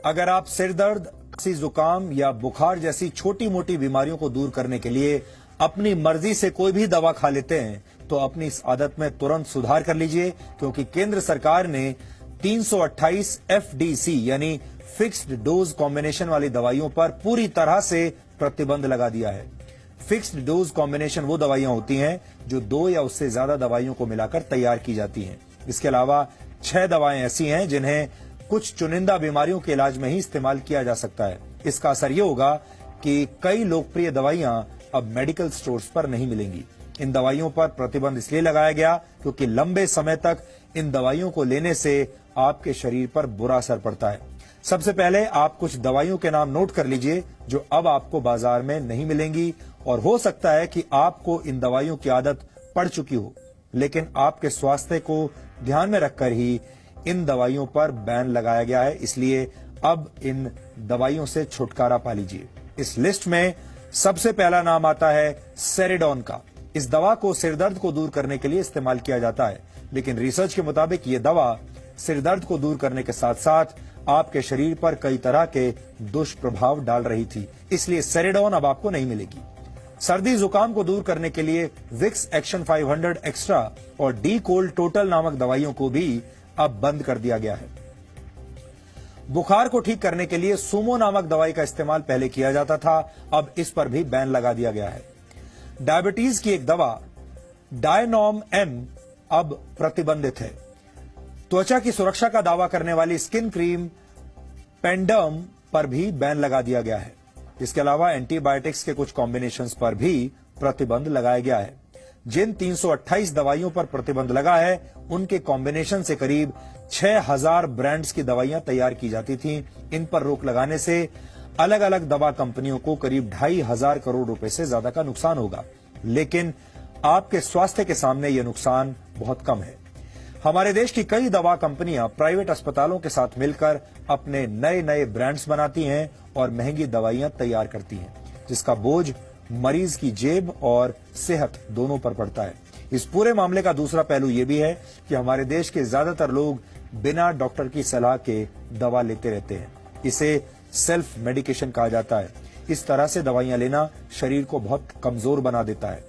अगर आप सिर दर्द, जुकाम या बुखार जैसी छोटी मोटी बीमारियों को दूर करने के लिए अपनी मर्जी से कोई भी दवा खा लेते हैं तो अपनी इस आदत में तुरंत सुधार कर लीजिए, क्योंकि केंद्र सरकार ने 328 FDC यानी फिक्स्ड डोज कॉम्बिनेशन वाली दवाइयों पर पूरी तरह से प्रतिबंध लगा दिया है। फिक्स्ड डोज कॉम्बिनेशन वो दवाइयां होती हैं जो 2 या उससे ज्यादा दवाइयों को मिलाकर तैयार की जाती हैं। इसके अलावा 6 दवाएं ऐसी हैं जिन्हें कुछ चुनिंदा बीमारियों के इलाज में ही इस्तेमाल किया जा सकता है। इसका असर ये होगा कि कई लोकप्रिय दवाइयां अब मेडिकल स्टोर्स पर नहीं मिलेंगी। इन दवाइयों पर प्रतिबंध इसलिए लगाया गया क्योंकि लंबे समय तक इन दवाइयों को लेने से आपके शरीर पर बुरा असर पड़ता है। सबसे पहले आप कुछ दवाइयों के नाम नोट कर लीजिए जो अब आपको बाजार में नहीं मिलेंगी, और हो सकता है कि आपको इन दवाइयों की आदत पड़ चुकी हो, लेकिन आपके स्वास्थ्य को ध्यान में रखकर ही इन दवाइयों पर बैन लगाया गया है, इसलिए अब इन दवाइयों से छुटकारा पा लीजिए। इस लिस्ट में सबसे पहला नाम आता है सेरेडॉन का। इस दवा को सिरदर्द को दूर करने के लिए इस्तेमाल किया जाता है, लेकिन रिसर्च के मुताबिक ये दवा सिरदर्द को दूर करने के साथ साथ आपके शरीर पर कई तरह के दुष्प्रभाव डाल रही थी, इसलिए सेरेडॉन अब आपको नहीं मिलेगी। सर्दी जुकाम को दूर करने के लिए विक्स एक्शन 500 एक्स्ट्रा और डी कोल्ड टोटल नामक दवाइयों को भी अब बंद कर दिया गया है। बुखार को ठीक करने के लिए सुमो नामक दवाई का इस्तेमाल पहले किया जाता था, अब इस पर भी बैन लगा दिया गया है। डायबिटीज की एक दवा डायनॉम M अब प्रतिबंधित है। त्वचा की सुरक्षा का दावा करने वाली स्किन क्रीम पेंडर्म पर भी बैन लगा दिया गया है। इसके अलावा एंटीबायोटिक्स के कुछ कॉम्बिनेशंस पर भी प्रतिबंध लगाया गया है। जिन 328 दवाइयों पर प्रतिबंध लगा है उनके कॉम्बिनेशन से करीब 6000 ब्रांड्स की दवाइयां तैयार की जाती थीं। इन पर रोक लगाने से अलग अलग दवा कंपनियों को करीब 2500 करोड़ रुपए से ज्यादा का नुकसान होगा, लेकिन आपके स्वास्थ्य के सामने यह नुकसान बहुत कम है। हमारे देश की कई दवा कंपनियां प्राइवेट अस्पतालों के साथ मिलकर अपने नए नए ब्रांड्स बनाती हैं और महंगी दवाइयां तैयार करती हैं, जिसका बोझ मरीज की जेब और सेहत दोनों पर पड़ता है। इस पूरे मामले का दूसरा पहलू यह भी है कि हमारे देश के ज्यादातर लोग बिना डॉक्टर की सलाह के दवा लेते रहते हैं। इसे सेल्फ मेडिकेशन कहा जाता है। इस तरह से दवाइयां लेना शरीर को बहुत कमजोर बना देता है।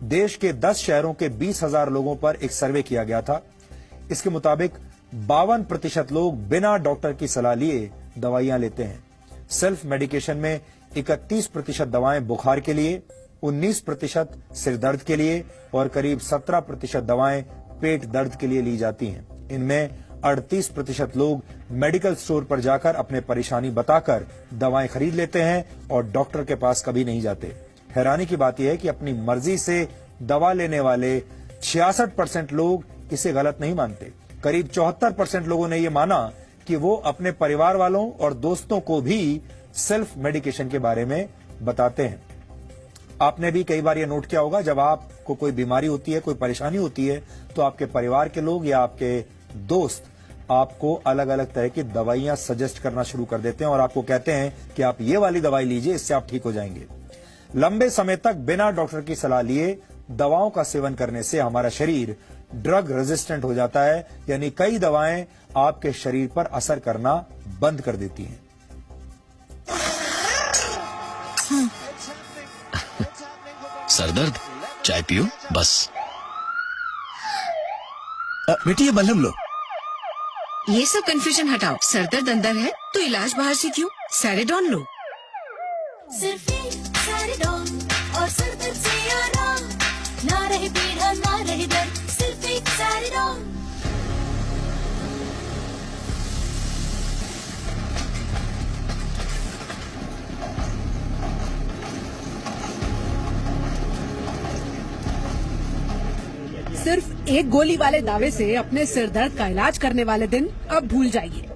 देश के 10 शहरों के 20,000 लोगों पर एक सर्वे किया गया था। इसके मुताबिक 52% लोग बिना डॉक्टर की सलाह लिए दवाइयां लेते हैं। सेल्फ मेडिकेशन में 31% दवाएं बुखार के लिए, 19% सिर दर्द के लिए और करीब 17% दवाएं पेट दर्द के लिए ली जाती हैं। इनमें 38% लोग मेडिकल स्टोर पर जाकर अपने परेशानी बताकर दवाएं खरीद लेते हैं और डॉक्टर के पास कभी नहीं जाते। हैरानी की बात यह है कि अपनी मर्जी से दवा लेने वाले 66% लोग इसे गलत नहीं मानते। करीब 74% लोगों ने यह माना कि वो अपने परिवार वालों और दोस्तों को भी सेल्फ मेडिकेशन के बारे में बताते हैं। आपने भी कई बार यह नोट किया होगा, जब आपको कोई बीमारी होती है, कोई परेशानी होती है, तो आपके परिवार के लोग या आपके दोस्त आपको अलग अलग तरह की दवाइयां सजेस्ट करना शुरू कर देते हैं और आपको कहते हैं कि आप ये वाली दवाई लीजिए, इससे आप ठीक हो जाएंगे। लंबे समय तक बिना डॉक्टर की सलाह लिए दवाओं का सेवन करने से हमारा शरीर ड्रग रेजिस्टेंट हो जाता है, यानी कई दवाएं आपके शरीर पर असर करना बंद कर देती हैं। सरदर्द, चाय पियो बस। बेटी ये बलम लो। ये सब कंफ्यूजन हटाओ। सरदर्द अंदर है तो इलाज बाहर से क्यों? सेरेडॉन लो। सिर्फ सेरेडॉन और सरदर्द से आराम, ना रहे पीड़ा ना रहे दर्द, सिर्फ एक सेरेडॉन। सिर्फ एक गोली वाले दावे से अपने सिर दर्द का इलाज करने वाले दिन अब भूल जाइए,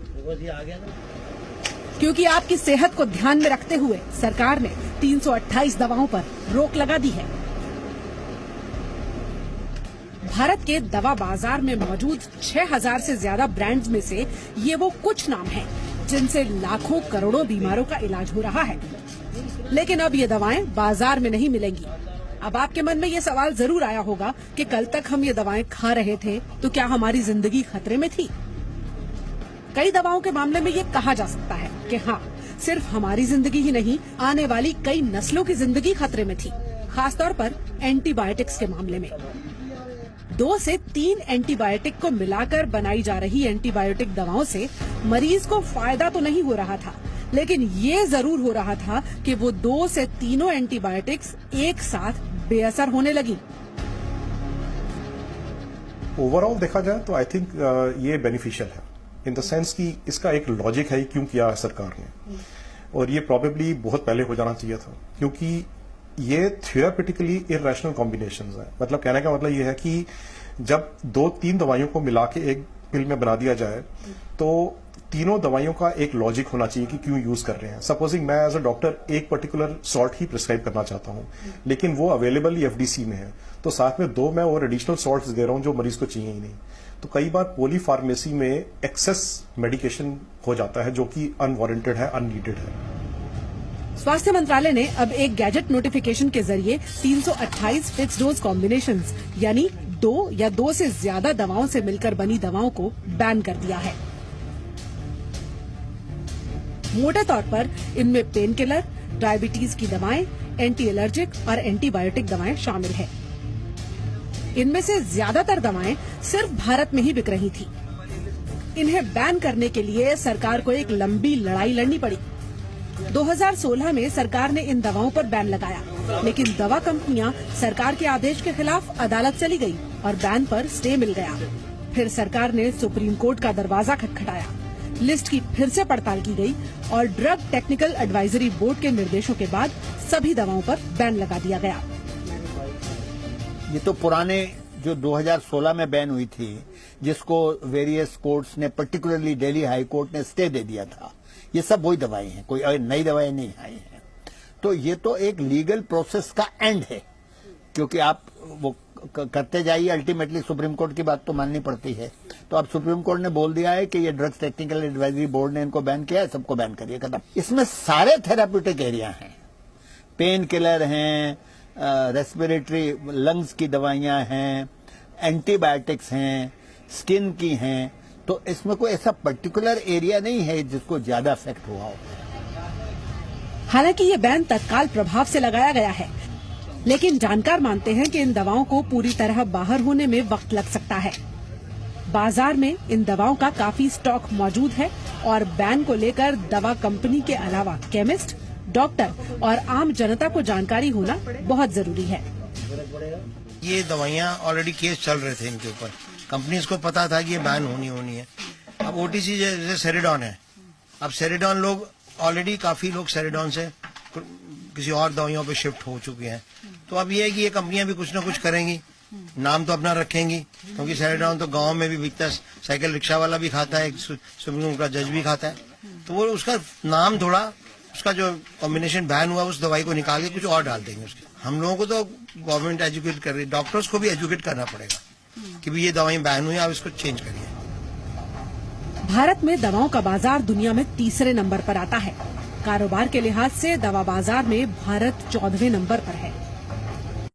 क्योंकि आपकी सेहत को ध्यान में रखते हुए सरकार ने 328 दवाओं पर रोक लगा दी है। भारत के दवा बाजार में मौजूद 6000 से ज्यादा ब्रांड्स में से ये वो कुछ नाम हैं जिनसे लाखों करोड़ों बीमारों का इलाज हो रहा है, लेकिन अब ये दवाएं बाजार में नहीं मिलेंगी। अब आपके मन में ये सवाल जरूर आया होगा कि कल तक हम ये दवाएं खा रहे थे तो क्या हमारी जिंदगी खतरे में थी? कई दवाओं के मामले में ये कहा जा सकता है कि हाँ, सिर्फ हमारी जिंदगी ही नहीं, आने वाली कई नस्लों की जिंदगी खतरे में थी, खासतौर पर एंटीबायोटिक्स के मामले में। 2 से 3 एंटीबायोटिक को मिलाकर बनाई जा रही एंटीबायोटिक दवाओं से मरीज को फायदा तो नहीं हो रहा था, लेकिन ये जरूर हो रहा था कि वो 2 से 3 एंटीबायोटिक्स एक साथ बेअसर होने लगी। ओवरऑल देखा जाए तो आई थिंक ये बेनिफिशियल है इन द सेंस कि इसका एक लॉजिक है क्यों किया है सरकार ने, और ये प्रोबेबली बहुत पहले हो जाना चाहिए था, क्योंकि ये थ्योरेटिकली इरेशनल कॉम्बिनेशंस है। मतलब कहने का मतलब ये है कि जब 2-3 दवाइयों को मिला के एक पिल में बना दिया जाए तो तीनों दवाइयों का एक लॉजिक होना चाहिए कि क्यों यूज कर रहे हैं। सपोजिंग मैं एज अ डॉक्टर एक पर्टिकुलर सॉल्ट ही प्रिस्क्राइब करना चाहता हूं, लेकिन वो अवेलेबल ही एफडीसी में है, तो साथ में 2 मैं और एडिशनल सॉल्ट्स दे रहा हूं जो मरीज को चाहिए ही नहीं। तो कई बार पॉली फार्मेसी में एक्सेस मेडिकेशन हो जाता है जो कि अनवारंटेड है, अननीडेड है। स्वास्थ्य मंत्रालय ने अब एक गैजेट नोटिफिकेशन के जरिए 328 फिक्स डोज कॉम्बिनेशंस यानी 2 या 2 से ज्यादा दवाओं से मिलकर बनी दवाओं को बैन कर दिया है। मोटे तौर पर इनमें पेन किलर, डायबिटीज की दवाएं, एंटी एलर्जिक और एंटीबायोटिक दवाएं शामिल है। इनमें से ज्यादातर दवाएं सिर्फ भारत में ही बिक रही थी। इन्हें बैन करने के लिए सरकार को एक लंबी लड़ाई लड़नी पड़ी। 2016 में सरकार ने इन दवाओं पर बैन लगाया, लेकिन दवा कंपनियां सरकार के आदेश के खिलाफ अदालत चली गई और बैन पर स्टे मिल गया। फिर सरकार ने सुप्रीम कोर्ट का दरवाजा खटखटाया, लिस्ट की फिर से पड़ताल की गई और ड्रग टेक्निकल एडवाइजरी बोर्ड के निर्देशों के बाद सभी दवाओं पर बैन लगा दिया गया। ये तो पुराने जो 2016 में बैन हुई थी, जिसको वेरियस कोर्ट्स ने, पर्टिकुलरली दिल्ली हाई कोर्ट ने स्टे दे दिया था, ये सब वही दवाएं हैं, कोई नई दवाएं नहीं आई हैं। तो ये तो एक लीगल प्रोसेस का एंड है, क्योंकि आप वो करते जाइए, अल्टीमेटली सुप्रीम कोर्ट की बात तो माननी पड़ती है। तो अब सुप्रीम कोर्ट ने बोल दिया है कि ये ड्रग्स टेक्निकल एडवाइजरी बोर्ड ने इनको बैन किया है, सबको बैन करिए, खत्म। इसमें सारे थेराप्यूटिक एरिया हैं, पेन किलर हैं, रेस्पिरेटरी लंग्स की दवाइयां हैं, एंटीबायोटिक्स हैं, स्किन की हैं। तो इसमें कोई ऐसा पर्टिकुलर एरिया नहीं है जिसको ज्यादा इफेक्ट हुआ हो। हालांकि ये बैन तत्काल प्रभाव से लगाया गया है, लेकिन जानकार मानते हैं कि इन दवाओं को पूरी तरह बाहर होने में वक्त लग सकता है। बाजार में इन दवाओं का काफी स्टॉक मौजूद है और बैन को लेकर दवा कंपनी के अलावा केमिस्ट, डॉक्टर और आम जनता को जानकारी होना बहुत जरूरी है। ये दवाइयाँ ऑलरेडी केस चल रहे थे इनके ऊपर, कंपनीज को पता था कि ये बैन होनी है। अब ओटीसी जैसे सेरिडॉन है, अब सेरिडॉन लोग ऑलरेडी काफी लोग सेरिडॉन से किसी और दवाइयों पे शिफ्ट हो चुके हैं। तो अब ये है कि ये कंपनियां भी कुछ ना कुछ करेंगी, नाम तो अपना रखेंगी, क्योंकि सेरिडॉन तो गांव में भी बिकता है, साइकिल रिक्शा वाला भी खाता है, सुप्रीम कोर्ट का जज भी खाता है। तो वो उसका नाम थोड़ा, उसका जो कॉम्बिनेशन बैन हुआ उस दवाई को निकाल के कुछ और डाल देंगे उसके। हम लोगों को तो गवर्नमेंट एजुकेट कर रही है, डॉक्टर्स को भी एजुकेट करना पड़ेगा कि भी ये दवाई बैन हुई, आप इसको चेंज करिए। भारत में दवाओं का बाजार दुनिया में 3रे नंबर पर आता है। कारोबार के लिहाज से दवा बाजार में भारत 14वें नंबर पर है।